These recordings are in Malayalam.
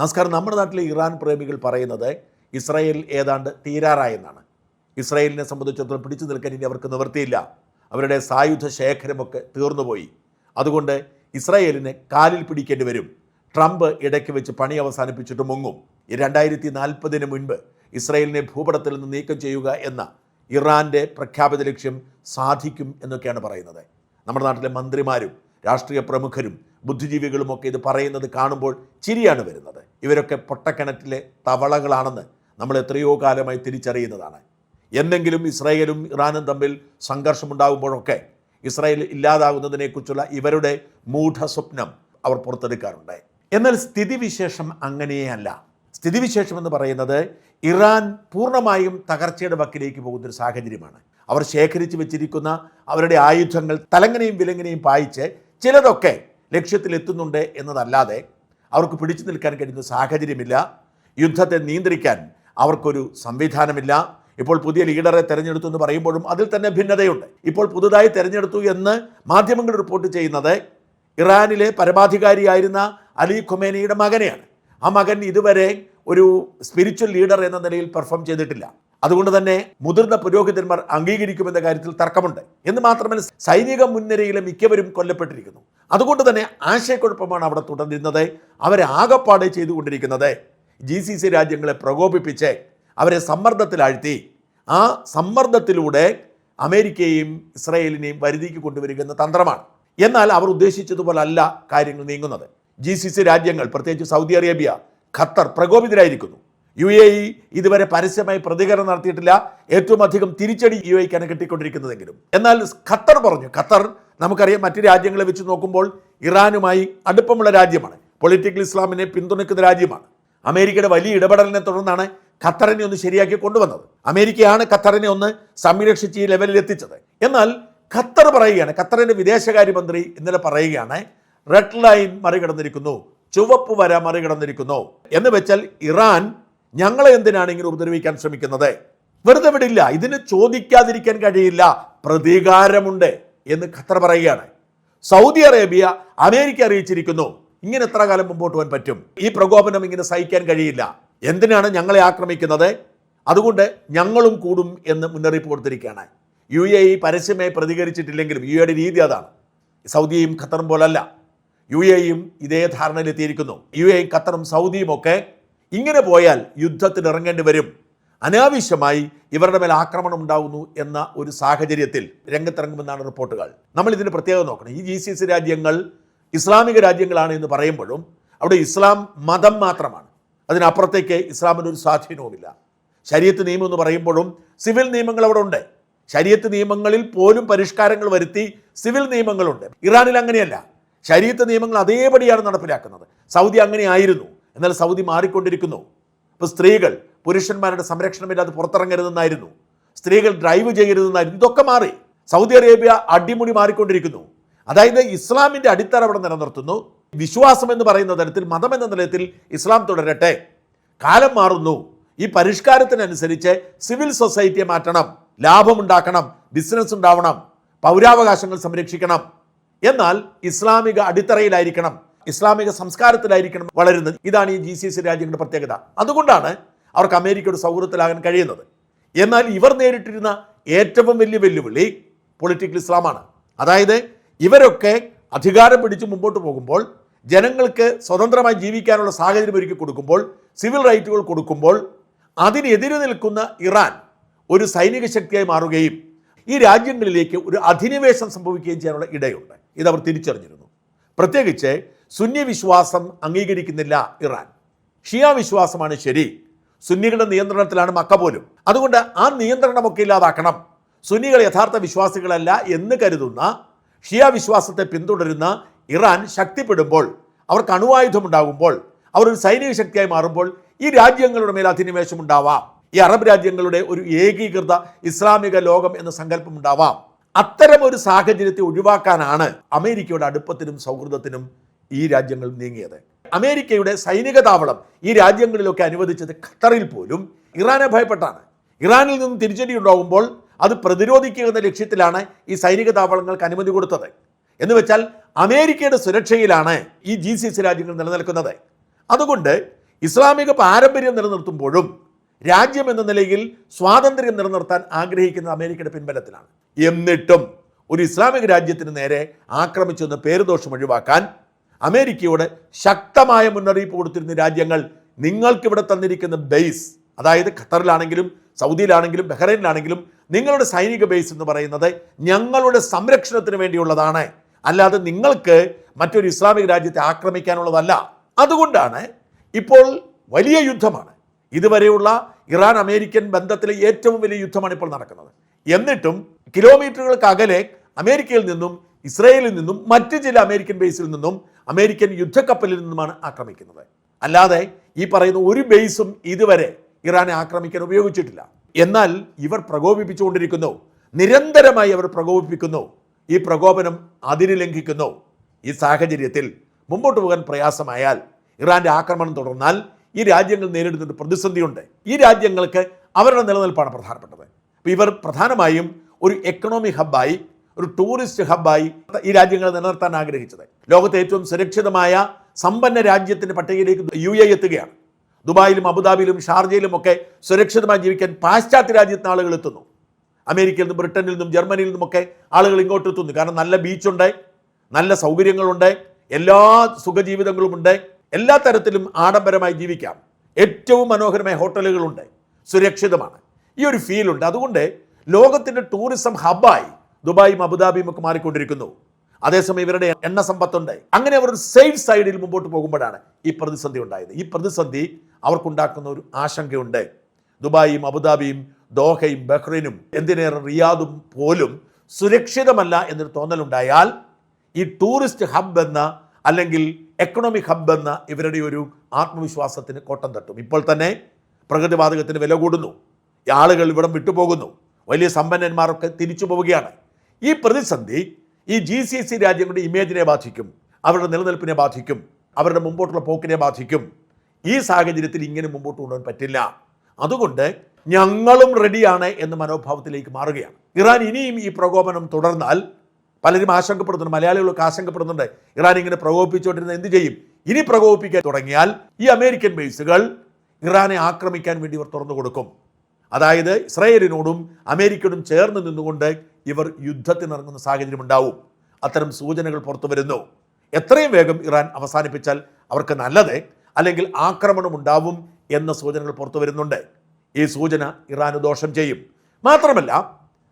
നമസ്കാരം. നമ്മുടെ നാട്ടിലെ ഇറാൻ പ്രേമികൾ പറയുന്നത് ഇസ്രായേൽ ഏതാണ്ട് തീരാറായെന്നാണ്. ഇസ്രായേലിനെ സംബന്ധിച്ചിടത്തോളം പിടിച്ചു നിൽക്കാൻ ഇനി അവർക്ക് നിവൃത്തിയില്ല. അവരുടെ സായുധ ശേഖരമൊക്കെ തീർന്നുപോയി. അതുകൊണ്ട് ഇസ്രായേലിനെ കാലിൽ പിടിക്കേണ്ടി വരും. ട്രംപ് ഇടയ്ക്ക് വെച്ച് പണി അവസാനിപ്പിച്ചിട്ട് മുങ്ങും. 2040 മുൻപ് ഇസ്രായേലിനെ ഭൂപടത്തിൽ നിന്ന് നീക്കം ചെയ്യുക എന്ന ഇറാൻ്റെ പ്രഖ്യാപിത ലക്ഷ്യം സാധിക്കും എന്നൊക്കെയാണ് പറയുന്നത്. നമ്മുടെ നാട്ടിലെ മന്ത്രിമാരും രാഷ്ട്രീയ പ്രമുഖരും ബുദ്ധിജീവികളുമൊക്കെ ഇത് പറയുന്നത് കാണുമ്പോൾ ചിരിയാണ് വരുന്നത്. ഇവരൊക്കെ പൊട്ടക്കിണറ്റിലെ തവളകളാണെന്ന് നമ്മൾ എത്രയോ കാലമായി തിരിച്ചറിയുന്നതാണ്. എന്തെങ്കിലും ഇസ്രായേലും ഇറാനും തമ്മിൽ സംഘർഷമുണ്ടാകുമ്പോഴൊക്കെ ഇസ്രായേൽ ഇല്ലാതാകുന്നതിനെക്കുറിച്ചുള്ള ഇവരുടെ മൂഢസ്വപ്നം അവർ പുറത്തെടുക്കാറുണ്ട്. എന്നാൽ സ്ഥിതിവിശേഷം അങ്ങനെയല്ല. സ്ഥിതിവിശേഷം എന്ന് പറയുന്നത് ഇറാൻ പൂർണ്ണമായും തകർച്ചയുടെ വക്കിലേക്ക് പോകുന്നൊരു സാഹചര്യമാണ്. അവർ ശേഖരിച്ച് വെച്ചിരിക്കുന്ന അവരുടെ ആയുധങ്ങൾ തലങ്ങനെയും വിലങ്ങനെയും പായിച്ച് ചിലതൊക്കെ ലക്ഷ്യത്തിലെത്തുന്നുണ്ട് എന്നതല്ലാതെ അവർക്ക് പിടിച്ചു നിൽക്കാൻ കഴിയുന്ന സാഹചര്യമില്ല. യുദ്ധത്തെ നിയന്ത്രിക്കാൻ അവർക്കൊരു സംവിധാനമില്ല. ഇപ്പോൾ പുതിയ ലീഡറെ തെരഞ്ഞെടുത്തു എന്ന് പറയുമ്പോഴും അതിൽ തന്നെ ഭിന്നതയുണ്ട്. ഇപ്പോൾ പുതുതായി തെരഞ്ഞെടുത്തു എന്ന് മാധ്യമങ്ങൾ റിപ്പോർട്ട് ചെയ്യുന്നത് ഇറാനിലെ പരമാധികാരിയായിരുന്ന അലി ഖൊമേനിയുടെ മകനെയാണ്. ആ മകൻ ഇതുവരെ ഒരു സ്പിരിച്വൽ ലീഡർ എന്ന നിലയിൽ പെർഫോം ചെയ്തിട്ടില്ല. അതുകൊണ്ട് തന്നെ മുതിർന്ന പുരോഹിതന്മാർ അംഗീകരിക്കുമെന്ന കാര്യത്തിൽ തർക്കമുണ്ട്. എന്ന് മാത്രമല്ല, സൈനിക മുൻനിരയിലെ മിക്കവരും കൊല്ലപ്പെട്ടിരിക്കുന്നു. അതുകൊണ്ട് തന്നെ ആശയക്കുഴപ്പമാണ് അവിടെ തുടരുന്നത്. അവരെ ആകപ്പാടെ ചെയ്തുകൊണ്ടിരിക്കുന്നത് GCC രാജ്യങ്ങളെ പ്രകോപിപ്പിച്ച് അവരെ സമ്മർദ്ദത്തിലാഴ്ത്തി ആ സമ്മർദ്ദത്തിലൂടെ അമേരിക്കയെയും ഇസ്രായേലിനെയും വരുതിക്ക് കൊണ്ടുവരിക എന്ന തന്ത്രമാണ്. എന്നാൽ അവർ ഉദ്ദേശിച്ചതുപോലെ അല്ല കാര്യങ്ങൾ നീങ്ങുന്നത്. GCC രാജ്യങ്ങൾ, പ്രത്യേകിച്ച് സൗദി അറേബ്യ, ഖത്തർ പ്രകോപിതരായിരിക്കുന്നു. UAE ഇതുവരെ പരസ്യമായി പ്രതികരണം നടത്തിയിട്ടില്ല. ഏറ്റവും അധികം തിരിച്ചടി UAEക്കാണ് കിട്ടിക്കൊണ്ടിരിക്കുന്നതെങ്കിലും. എന്നാൽ ഖത്തർ പറഞ്ഞു. ഖത്തർ നമുക്കറിയാം, മറ്റ് രാജ്യങ്ങളെ വെച്ച് നോക്കുമ്പോൾ ഇറാനുമായി അടുപ്പമുള്ള രാജ്യമാണ്. പൊളിറ്റിക്കൽ ഇസ്ലാമിനെ പിന്തുണയ്ക്കുന്ന രാജ്യമാണ്. അമേരിക്കയുടെ വലിയ ഇടപെടലിനെ തുടർന്നാണ് ഖത്തറിനെ ഒന്ന് ശരിയാക്കി കൊണ്ടുവന്നത്. അമേരിക്കയാണ് ഖത്തറിനെ ഒന്ന് സംരക്ഷിച്ച് ഈ ലെവലിൽ എത്തിച്ചത്. എന്നാൽ ഖത്തർ പറയുകയാണ്, ഖത്തറിൻ്റെ വിദേശകാര്യമന്ത്രി ഇന്നലെ പറയുകയാണ്, റെഡ് ലൈൻ മറികടന്നിരിക്കുന്നു, ചുവപ്പ് വര മറികടന്നിരിക്കുന്നു. എന്ന് വെച്ചാൽ ഇറാൻ ഞങ്ങളെ എന്തിനാണ് ഇങ്ങനെ ഉപദ്രവിക്കാൻ ശ്രമിക്കുന്നത്? വെറുതെ വിടില്ല, ഇതിന് ചോദിക്കാതിരിക്കാൻ കഴിയില്ല, പ്രതികാരമുണ്ട് എന്ന് ഖത്തർ പറയുകയാണ്. സൗദി അറേബ്യ അമേരിക്ക അറിയിച്ചിരിക്കുന്നു, ഇങ്ങനെ എത്ര കാലം മുമ്പോട്ട് പോകാൻ പറ്റും? ഈ പ്രകോപനം ഇങ്ങനെ സഹിക്കാൻ കഴിയില്ല. എന്തിനാണ് ഞങ്ങളെ ആക്രമിക്കുന്നത്? അതുകൊണ്ട് ഞങ്ങളും കൂടും എന്ന് മുന്നറിയിപ്പ് കൊടുത്തിരിക്കുകയാണ്. UAE പരസ്യമായി പ്രതികരിച്ചിട്ടില്ലെങ്കിലും UAEയുടെ രീതി അതാണ്. സൗദിയും ഖത്തറും പോലല്ല. UAEയും ഇതേ ധാരണയിലെത്തിയിരിക്കുന്നു. UAE, ഖത്തറും സൗദിയും ഒക്കെ ഇങ്ങനെ പോയാൽ യുദ്ധത്തിന് ഇറങ്ങേണ്ടി വരും, അനാവശ്യമായി ഇവരുടെ മേൽ ആക്രമണം ഉണ്ടാകുന്നു എന്ന ഒരു സാഹചര്യത്തിൽ രംഗത്തിറങ്ങുമെന്നാണ് റിപ്പോർട്ടുകൾ. നമ്മൾ ഇതിന് പ്രത്യേകം നോക്കണം. ഈ GCC രാജ്യങ്ങൾ ഇസ്ലാമിക രാജ്യങ്ങളാണ് എന്ന് പറയുമ്പോഴും അവിടെ ഇസ്ലാം മതം മാത്രമാണ്. അതിനപ്പുറത്തേക്ക് ഇസ്ലാമിന് ഒരു സ്വാധീനവുമില്ല. ശരീഅത്ത് നിയമം എന്ന് പറയുമ്പോഴും സിവിൽ നിയമങ്ങൾ അവിടെ ഉണ്ട്. ശരീഅത്ത് നിയമങ്ങളിൽ പോലും പരിഷ്കാരങ്ങൾ വരുത്തി സിവിൽ നിയമങ്ങളുണ്ട്. ഇറാനിൽ അങ്ങനെയല്ല. ശരീഅത്ത് നിയമങ്ങൾ അതേപടിയാണ് നടപ്പിലാക്കുന്നത്. സൗദി അങ്ങനെ ആയിരുന്നു. എന്നാൽ സൗദി മാറിക്കൊണ്ടിരിക്കുന്നു. ഇപ്പോൾ സ്ത്രീകൾ പുരുഷന്മാരുടെ സംരക്ഷണമില്ലാതെ പുറത്തിറങ്ങരുതെന്നായിരുന്നു, സ്ത്രീകൾ ഡ്രൈവ് ചെയ്യരുതെന്നായിരുന്നു. ഇതൊക്കെ മാറി. സൗദി അറേബ്യ അടിമുടി മാറിക്കൊണ്ടിരിക്കുന്നു. അതായത് ഇസ്ലാമിൻ്റെ അടിത്തറ അവിടെ നിലനിർത്തുന്നു. വിശ്വാസം എന്ന് പറയുന്ന തരത്തിൽ, മതം എന്ന നിലയത്തിൽ ഇസ്ലാം തുടരട്ടെ. കാലം മാറുന്നു. ഈ പരിഷ്കാരത്തിനനുസരിച്ച് സിവിൽ സൊസൈറ്റിയെ മാറ്റണം, ലാഭമുണ്ടാക്കണം, ബിസിനസ് ഉണ്ടാവണം, പൗരാവകാശങ്ങൾ സംരക്ഷിക്കണം. എന്നാൽ ഇസ്ലാമിക അടിത്തറയിലായിരിക്കണം, ഇസ്ലാമിക സംസ്കാരത്തിലായിരിക്കണം വളരുന്നത്. ഇതാണ് ഈ GCC രാജ്യങ്ങളുടെ പ്രത്യേകത. അതുകൊണ്ടാണ് അവർക്ക് അമേരിക്കയുടെ സൗഹൃദത്തിലാകാൻ കഴിയുന്നത്. എന്നാൽ ഇവർ നേരിട്ടിരുന്ന ഏറ്റവും വലിയ വെല്ലുവിളി പൊളിറ്റിക്കൽ ഇസ്ലാമാണ്. അതായത് ഇവരൊക്കെ അധികാരം പിടിച്ച് മുമ്പോട്ട് പോകുമ്പോൾ, ജനങ്ങൾക്ക് സ്വതന്ത്രമായി ജീവിക്കാനുള്ള സാഹചര്യം ഒരുക്കി കൊടുക്കുമ്പോൾ, സിവിൽ റൈറ്റുകൾ കൊടുക്കുമ്പോൾ, അതിനെതിരെ നിൽക്കുന്ന ഇറാൻ ഒരു സൈനിക ശക്തിയായി മാറുകയും ഈ രാജ്യങ്ങളിലേക്ക് ഒരു അധിനിവേശം സംഭവിക്കുകയും ചെയ്യാനുള്ള ഇടയുണ്ട്. ഇതവർ തിരിച്ചറിഞ്ഞിരുന്നു. പ്രത്യേകിച്ച് സുന്നി വിശ്വാസം അംഗീകരിക്കുന്നില്ല ഇറാൻ. ഷിയ വിശ്വാസമാണ് ശരി. സുന്നികളുടെ നിയന്ത്രണത്തിലാണ് മക്ക പോലും. അതുകൊണ്ട് ആ നിയന്ത്രണമൊക്കെ ഇല്ലാതാക്കണം. സുന്നികൾ യഥാർത്ഥ വിശ്വാസികളല്ല എന്ന് കരുതുന്ന ഷിയ വിശ്വാസത്തെ പിന്തുടരുന്ന ഇറാൻ ശക്തിപ്പെടുമ്പോൾ, അവർക്ക് അണുവായുധമുണ്ടാകുമ്പോൾ, അവർ ഒരു സൈനിക ശക്തിയായി മാറുമ്പോൾ ഈ രാജ്യങ്ങളുടെ മേൽ അധിനിവേശം ഉണ്ടാവാം. ഈ അറബ് രാജ്യങ്ങളുടെ ഒരു ഏകീകൃത ഇസ്ലാമിക ലോകം എന്ന സങ്കല്പം ഉണ്ടാവാം. അത്തരം ഒരു സാഹചര്യത്തെ ഒഴിവാക്കാനാണ് അമേരിക്കയുടെ അടുപ്പത്തിനും സൗഹൃദത്തിനും ഈ രാജ്യങ്ങൾ നീങ്ങിയത്. അമേരിക്കയുടെ സൈനിക താവളം ഈ രാജ്യങ്ങളിലൊക്കെ അനുവദിച്ചത് ഖത്തറിൽ പോലും ഇറാനെ ഭയപ്പെട്ടാണ്. ഇറാനിൽ നിന്നും തിരിച്ചടി ഉണ്ടാകുമ്പോൾ അത് പ്രതിരോധിക്കുക എന്ന ലക്ഷ്യത്തിലാണ് ഈ സൈനിക താവളങ്ങൾക്ക് അനുമതി കൊടുത്തത്. എന്ന് വെച്ചാൽ അമേരിക്കയുടെ സുരക്ഷയിലാണ് ഈ GCC രാജ്യങ്ങൾ നിലനിൽക്കുന്നത്. അതുകൊണ്ട് ഇസ്ലാമിക പാരമ്പര്യം നിലനിർത്തുമ്പോഴും രാജ്യം എന്ന നിലയിൽ സ്വാതന്ത്ര്യം നിലനിർത്താൻ ആഗ്രഹിക്കുന്ന അമേരിക്കയുടെ പിൻബലത്തിലാണ്. എന്നിട്ടും ഒരു ഇസ്ലാമിക രാജ്യത്തിന് നേരെ ആക്രമിച്ചെന്ന് പേരുദോഷം ഒഴിവാക്കാൻ അമേരിക്കയോട് ശക്തമായ മുന്നറിയിപ്പ് കൊടുത്തിരുന്ന രാജ്യങ്ങൾ നിങ്ങൾക്കിവിടെ തന്നിരിക്കുന്ന ബേസ്, അതായത് ഖത്തറിലാണെങ്കിലും സൗദിയിലാണെങ്കിലും ബഹ്റൈനിലാണെങ്കിലും നിങ്ങളുടെ സൈനിക ബേസ് എന്ന് പറയുന്നത് ഞങ്ങളുടെ സംരക്ഷണത്തിന് വേണ്ടിയുള്ളതാണ്, അല്ലാതെ നിങ്ങൾക്ക് മറ്റൊരു ഇസ്ലാമിക രാജ്യത്തെ ആക്രമിക്കാനുള്ളതല്ല. അതുകൊണ്ടാണ് ഇപ്പോൾ വലിയ യുദ്ധമാണ്, ഇതുവരെയുള്ള ഇറാൻ അമേരിക്കൻ ബന്ധത്തിലെ ഏറ്റവും വലിയ യുദ്ധമാണ് ഇപ്പോൾ നടക്കുന്നത്. എന്നിട്ടും കിലോമീറ്ററുകൾക്ക് അകലെ അമേരിക്കയിൽ നിന്നും ഇസ്രയേലിൽ നിന്നും മറ്റ് ചില അമേരിക്കൻ ബേസിൽ നിന്നും അമേരിക്കൻ യുദ്ധക്കപ്പലിൽ നിന്നുമാണ് ആക്രമിക്കുന്നത്. അല്ലാതെ ഈ പറയുന്ന ഒരു ബേസും ഇതുവരെ ഇറാനെ ആക്രമിക്കാൻ ഉപയോഗിച്ചിട്ടില്ല. എന്നാൽ ഇവർ പ്രകോപിപ്പിച്ചുകൊണ്ടിരിക്കുന്നു, നിരന്തരമായി അവർ പ്രകോപിപ്പിക്കുന്നു. ഈ പ്രകോപനം അതിര് ലംഘിക്കുന്നു. ഈ സാഹചര്യത്തിൽ മുമ്പോട്ട് പോകാൻ പ്രയാസമായാൽ, ഇറാന്റെ ആക്രമണം തുടർന്നാൽ ഈ രാജ്യങ്ങൾ നേരിടുന്ന പ്രതിസന്ധിയുണ്ട്. ഈ രാജ്യങ്ങൾക്ക് അവരുടെ നിലനിൽപ്പാണ് പ്രധാനപ്പെട്ടത്. അപ്പോൾ ഇവർ പ്രധാനമായും ഒരു എക്കണോമിക് ഹബ്ബായി, ഒരു ടൂറിസ്റ്റ് ഹബ്ബായി ഈ രാജ്യങ്ങളെ നിലനിർത്താൻ ആഗ്രഹിച്ചത്. ലോകത്തെ ഏറ്റവും സുരക്ഷിതമായ സമ്പന്ന രാജ്യത്തിൻ്റെ പട്ടികയിലേക്ക് UAE എത്തുകയാണ്. ദുബായിലും അബുദാബിയിലും ഷാർജയിലും ഒക്കെ സുരക്ഷിതമായി ജീവിക്കാൻ പാശ്ചാത്യ രാജ്യത്തിന് ആളുകൾ എത്തുന്നു. അമേരിക്കയിൽ നിന്നും ബ്രിട്ടനിൽ നിന്നും ജർമ്മനിയിൽ നിന്നുമൊക്കെ ആളുകൾ ഇങ്ങോട്ട് എത്തുന്നു. കാരണം നല്ല ബീച്ചുണ്ട്, നല്ല സൗകര്യങ്ങളുണ്ട്, എല്ലാ സുഖജീവിതങ്ങളുമുണ്ട്, എല്ലാ തരത്തിലും ആഡംബരമായി ജീവിക്കാം, ഏറ്റവും മനോഹരമായ ഹോട്ടലുകളുണ്ട്, സുരക്ഷിതമാണ്, ഈ ഒരു ഫീലുണ്ട്. അതുകൊണ്ട് ലോകത്തിൻ്റെ ടൂറിസം ഹബ്ബായി ദുബായും അബുദാബിയും ഒക്കെ മാറിക്കൊണ്ടിരിക്കുന്നു. അതേസമയം ഇവരുടെ എണ്ണ സമ്പത്തുണ്ട്. അങ്ങനെ അവർ ഒരു സേഫ് സൈഡിൽ മുമ്പോട്ട് പോകുമ്പോഴാണ് ഈ പ്രതിസന്ധി ഉണ്ടായത്. ഈ പ്രതിസന്ധി അവർക്കുണ്ടാക്കുന്ന ഒരു ആശങ്കയുണ്ട്. ദുബായും അബുദാബിയും ദോഹയും ബഹ്റൈനും എന്തിനേറെ റിയാദും പോലും സുരക്ഷിതമല്ല എന്നൊരു തോന്നലുണ്ടായാൽ ഈ ടൂറിസ്റ്റ് ഹബ്ബ് എന്ന അല്ലെങ്കിൽ എക്കണോമിക് ഹബ്ബ് എന്ന ഇവരുടെ ഒരു ആത്മവിശ്വാസത്തിന് കോട്ടം തട്ടും. ഇപ്പോൾ തന്നെ പ്രകൃതിവാതകത്തിന് വില കൂടുന്നു, ആളുകൾ ഇവിടം വിട്ടുപോകുന്നു, വലിയ സമ്പന്നന്മാരൊക്കെ തിരിച്ചു പോവുകയാണ്. ഈ പ്രതിസന്ധി ഈ GCC രാജ്യങ്ങളുടെ ഇമേജിനെ ബാധിക്കും, അവരുടെ നിലനിൽപ്പിനെ ബാധിക്കും, അവരുടെ മുമ്പോട്ടുള്ള പോക്കിനെ ബാധിക്കും. ഈ സാഹചര്യത്തിൽ ഇങ്ങനെ മുമ്പോട്ട് കൊണ്ടുപോകാൻ പറ്റില്ല. അതുകൊണ്ട് ഞങ്ങളും റെഡിയാണ് എന്ന മനോഭാവത്തിലേക്ക് മാറുകയാണ്. ഇറാൻ ഇനിയും ഈ പ്രകോപനം തുടർന്നാൽ പലരും ആശങ്കപ്പെടുന്നുണ്ട്, മലയാളികളൊക്കെ ആശങ്കപ്പെടുന്നുണ്ട്, ഇറാൻ ഇങ്ങനെ പ്രകോപിപ്പിച്ചുകൊണ്ടിരുന്ന എന്ത് ചെയ്യും? ഇനി പ്രകോപിപ്പിക്കാൻ തുടങ്ങിയാൽ ഈ അമേരിക്കൻ ബേസുകൾ ഇറാനെ ആക്രമിക്കാൻ വേണ്ടി ഇവർ തുറന്നു കൊടുക്കും. അതായത് ഇസ്രായേലിനോടും അമേരിക്കയോടും ചേർന്ന് നിന്നുകൊണ്ട് ഇവർ യുദ്ധത്തിനിറങ്ങുന്ന സാഹചര്യം ഉണ്ടാവും. അത്തരം സൂചനകൾ പുറത്തു വരുന്നു. എത്രയും വേഗം ഇറാൻ അവസാനിപ്പിച്ചാൽ അവർക്ക് നല്ലത്, അല്ലെങ്കിൽ ആക്രമണം ഉണ്ടാവും എന്ന സൂചനകൾ പുറത്തു വരുന്നുണ്ട്. ഈ സൂചന ഇറാന് ദോഷം ചെയ്യും. മാത്രമല്ല,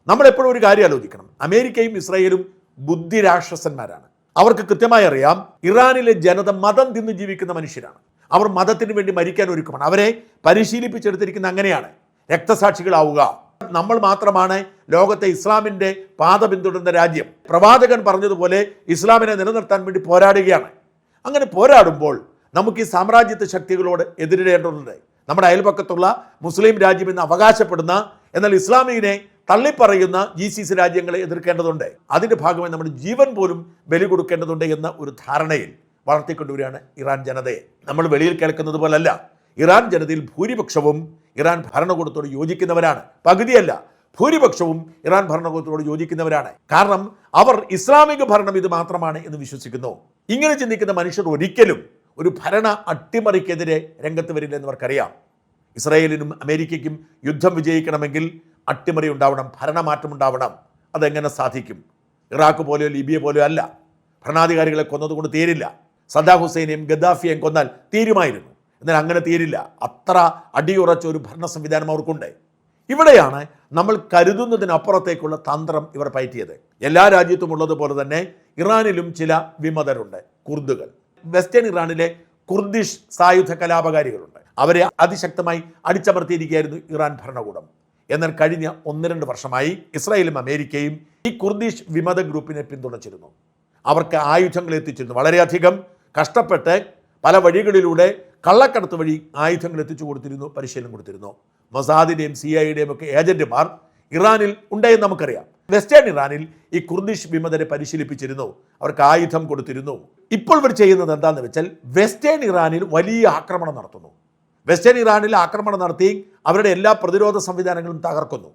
നമ്മളെപ്പോഴും ഒരു കാര്യം ആലോചിക്കണം, അമേരിക്കയും ഇസ്രായേലും ബുദ്ധിരാക്ഷസന്മാരാണ്. അവർക്ക് കൃത്യമായി അറിയാം ഇറാനിലെ ജനത മതം തിന്ന് ജീവിക്കുന്ന മനുഷ്യരാണ്. അവർ മതത്തിന് വേണ്ടി മരിക്കാൻ ഒരുക്കമാണ്. അവരെ പരിശീലിപ്പിച്ചെടുത്തിരിക്കുന്ന അങ്ങനെയാണ്, രക്തസാക്ഷികളാവുക. നമ്മൾ മാത്രമാണ് ലോകത്തെ ഇസ്ലാമിൻ്റെ പാത പിന്തുടരുന്ന രാജ്യം. പ്രവാചകൻ പറഞ്ഞതുപോലെ ഇസ്ലാമിനെ നിലനിർത്താൻ വേണ്ടി പോരാടുകയാണ്. അങ്ങനെ പോരാടുമ്പോൾ നമുക്ക് ഈ സാമ്രാജ്യത്വ ശക്തികളോട് എതിരിടേണ്ടതുണ്ട്. നമ്മുടെ അയൽപക്കത്തുള്ള മുസ്ലിം രാജ്യം എന്ന് അവകാശപ്പെടുന്ന എന്നാൽ ഇസ്ലാമിനെ തള്ളിപ്പറയുന്ന GCC രാജ്യങ്ങളെ എതിർക്കേണ്ടതുണ്ട്. അതിൻ്റെ ഭാഗമായി നമ്മുടെ ജീവൻ പോലും ബലി കൊടുക്കേണ്ടതുണ്ട് എന്ന ഒരു ധാരണയിൽ വളർത്തിക്കൊണ്ടുവരികയാണ് ഇറാൻ ജനതയെ. നമ്മൾ വെളിയിൽ കേൾക്കുന്നത് പോലല്ല, ഇറാൻ ജനതയിൽ ഭൂരിപക്ഷവും ഇറാൻ ഭരണകൂടത്തോട് യോജിക്കുന്നവരാണ്. പകുതിയല്ല, ഭൂരിപക്ഷവും ഇറാൻ ഭരണകൂടത്തോട് യോജിക്കുന്നവരാണ്. കാരണം അവർ ഇസ്ലാമിക ഭരണം ഇത് മാത്രമാണ് എന്ന് വിശ്വസിക്കുന്നു. ഇങ്ങനെ ചിന്തിക്കുന്ന മനുഷ്യർ ഒരിക്കലും ഒരു ഭരണ അട്ടിമറിക്കെതിരെ രംഗത്ത് വരില്ല എന്നവർക്കറിയാം. ഇസ്രായേലിനും അമേരിക്കയ്ക്കും യുദ്ധം വിജയിക്കണമെങ്കിൽ അട്ടിമറി ഉണ്ടാവണം, ഭരണമാറ്റം ഉണ്ടാവണം. അതെങ്ങനെ സാധിക്കും? ഇറാഖ് പോലെയോ ലിബിയ പോലെയോ അല്ല. ഭരണാധികാരികളെ കൊന്നതുകൊണ്ട് തീരില്ല. സദ്ദാം ഹുസൈനെയും ഗദ്ദാഫിയെയും കൊന്നാൽ തീരുമായിരുന്നു. എന്നാൽ അങ്ങനെ തീരില്ല. അത്ര അടിയുറച്ച ഒരു ഭരണ സംവിധാനം അവർക്കുണ്ട്. ഇവിടെയാണ് നമ്മൾ കരുതുന്നതിനപ്പുറത്തേക്കുള്ള തന്ത്രം ഇവർ പയറ്റിയത്. എല്ലാ രാജ്യത്തും ഉള്ളതുപോലെ തന്നെ ഇറാനിലും ചില വിമതരുണ്ട്, കുർദുകൾ. വെസ്റ്റേൺ ഇറാനിലെ കുർദിഷ് സായുധ കലാപകാരികളുണ്ട്. അവരെ അതിശക്തമായി അടിച്ചമർത്തിയിരിക്കുകയായിരുന്നു ഇറാൻ ഭരണകൂടം. എന്നാൽ കഴിഞ്ഞ 1-2 വർഷമായി ഇസ്രായേലും അമേരിക്കയും ഈ കുർദിഷ് വിമത ഗ്രൂപ്പിനെ പിന്തുണച്ചിരുന്നു. അവർക്ക് ആയുധങ്ങൾ എത്തിച്ചിരുന്നു. വളരെയധികം കഷ്ടപ്പെട്ട് പല വഴികളിലൂടെ കള്ളക്കടത്ത് വഴി ആയുധങ്ങൾ എത്തിച്ചു കൊടുത്തിരുന്നു, പരിശീലനം കൊടുത്തിരുന്നു. മൊസാദിൻ്റെയും CIA-യുടെയും ഒക്കെ ഏജന്റുമാർ ഇറാനിൽ ഉണ്ടെന്ന് നമുക്കറിയാം. വെസ്റ്റേൺ ഇറാനിൽ ഈ കുർദിഷ് വിമതരെ പരിശീലിപ്പിച്ചിരുന്നു, അവർക്ക് ആയുധം കൊടുത്തിരുന്നു. ഇപ്പോൾ ഇവർ ചെയ്യുന്നത് എന്താണെന്ന് വെച്ചാൽ വെസ്റ്റേൺ ഇറാനിൽ വലിയ ആക്രമണം നടത്തുന്നു. വെസ്റ്റേൺ ഇറാനിൽ ആക്രമണം നടത്തി അവരുടെ എല്ലാ പ്രതിരോധ സംവിധാനങ്ങളും തകർക്കുന്നു.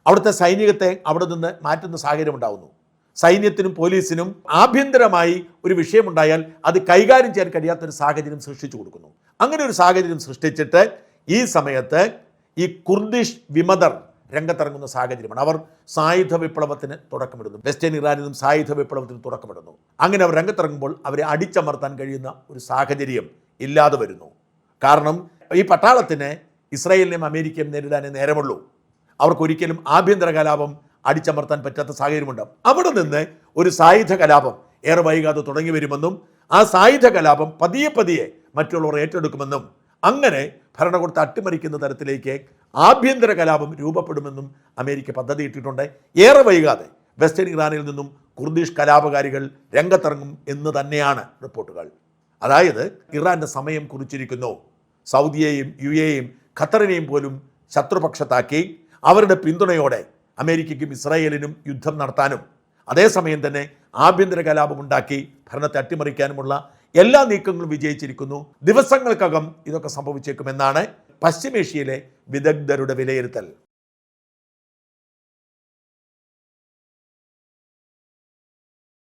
അവിടുത്തെ സൈനികത്തെ അവിടെ നിന്ന് മാറ്റുന്ന സാഹചര്യം ഉണ്ടാകുന്നു. സൈന്യത്തിനും പോലീസിനും ആഭ്യന്തരമായി ഒരു വിഷയമുണ്ടായാൽ അത് കൈകാര്യം ചെയ്യാൻ കഴിയാത്തൊരു സാഹചര്യം സൃഷ്ടിച്ചു കൊടുക്കുന്നു. അങ്ങനെ ഒരു സാഹചര്യം സൃഷ്ടിച്ചിട്ട് ഈ സമയത്ത് ഈ കുർദിഷ് വിമതർ രംഗത്തിറങ്ങുന്ന സാഹചര്യമാണ്. അവർ സായുധ വിപ്ലവത്തിന് തുടക്കമിടുന്നു. വെസ്റ്റേൺ ഇറാനിൽ നിന്നും സായുധ വിപ്ലവത്തിന് തുടക്കമിടുന്നു. അങ്ങനെ അവർ രംഗത്തിറങ്ങുമ്പോൾ അവരെ അടിച്ചമർത്താൻ കഴിയുന്ന ഒരു സാഹചര്യം ഇല്ലാതെ വരുന്നു. കാരണം ഈ പട്ടാളത്തിന് ഇസ്രായേലിനെയും അമേരിക്കയും നേരിടാനേ നേരമുള്ളൂ. അവർക്കൊരിക്കലും ആഭ്യന്തര കലാപം അടിച്ചമർത്താൻ പറ്റാത്ത സാഹചര്യമുണ്ട്. അവിടെ നിന്ന് ഒരു സായുധ കലാപം ഏറെ വൈകാതെ തുടങ്ങി വരുമെന്നും ആ സായുധ കലാപം പതിയെ പതിയെ മറ്റുള്ളവർ ഏറ്റെടുക്കുമെന്നും അങ്ങനെ ഭരണകൂടത്തെ അട്ടിമറിക്കുന്ന തരത്തിലേക്ക് ആഭ്യന്തര കലാപം രൂപപ്പെടുമെന്നും അമേരിക്ക പദ്ധതിയിട്ടിട്ടുണ്ട്. ഏറെ വൈകാതെ വെസ്റ്റേൺ ഇറാനിൽ നിന്നും കുർദിഷ് കലാപകാരികൾ രംഗത്തിറങ്ങും എന്ന് തന്നെയാണ് റിപ്പോർട്ടുകൾ. അതായത് ഇറാൻ്റെ സമയം കുറിച്ചിരിക്കുന്നു. സൗദിയെയും UAEയും ഖത്തറിനെയും പോലും ശത്രുപക്ഷത്താക്കി അവരുടെ പിന്തുണയോടെ അമേരിക്കയ്ക്കും ഇസ്രായേലിനും യുദ്ധം നടത്താനും അതേസമയം തന്നെ ആഭ്യന്തര കലാപമുണ്ടാക്കി ഭരണത്തെ അട്ടിമറിക്കാനുമുള്ള എല്ലാ നീക്കങ്ങളും വിജയിച്ചിരിക്കുന്നു. ദിവസങ്ങൾക്കകം ഇതൊക്കെ സംഭവിച്ചേക്കുമെന്നാണ് പശ്ചിമേഷ്യയിലെ വിദഗ്ധരുടെ വിലയിരുത്തൽ.